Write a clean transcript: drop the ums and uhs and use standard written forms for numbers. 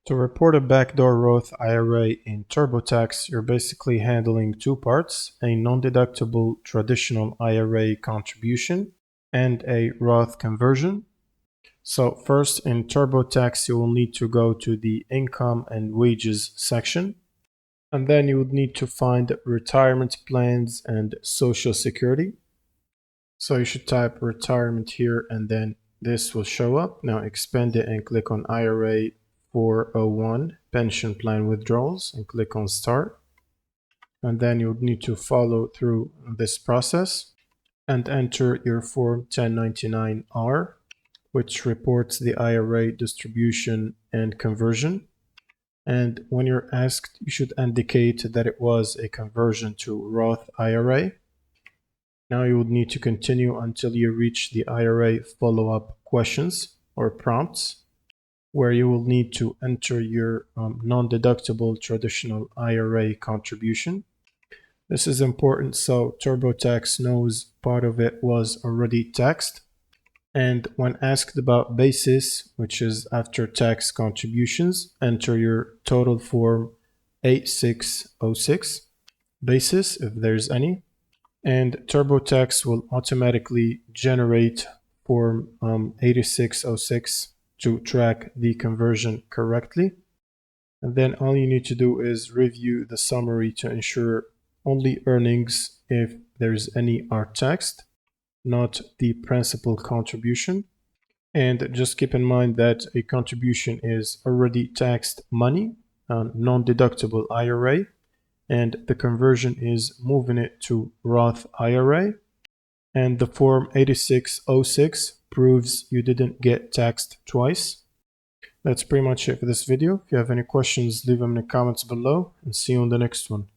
To report a backdoor Roth IRA in TurboTax, you're basically handling two parts, a non-deductible traditional IRA contribution and a Roth conversion. So first, in TurboTax, you will need to go to the Income and Wages section, and then you would need to find Retirement Plans and Social Security. So you should type retirement here, and then this will show up. Now expand it and click on IRA 401 pension plan withdrawals and click on start. And then you'll need to follow through this process and enter your form 1099-R, which reports the IRA distribution and conversion. And when you're asked, you should indicate that it was a conversion to Roth IRA. Now you would need to continue until you reach the IRA follow-up questions or prompts, where you will need to enter your non-deductible traditional IRA contribution. This is important so TurboTax knows part of it was already taxed. And when asked about basis, which is after tax contributions, enter your total form 8606, basis if there's any. And TurboTax will automatically generate form 8606 to track the conversion correctly. And then all you need to do is review the summary to ensure only earnings, if there's any, are taxed, not the principal contribution. And just keep in mind that a contribution is already taxed money, non-deductible IRA, and the conversion is moving it to Roth IRA. And the form 8606 proves you didn't get taxed twice. That's pretty much it for this video. If you have any questions, leave them in the comments below, and see you on the next one.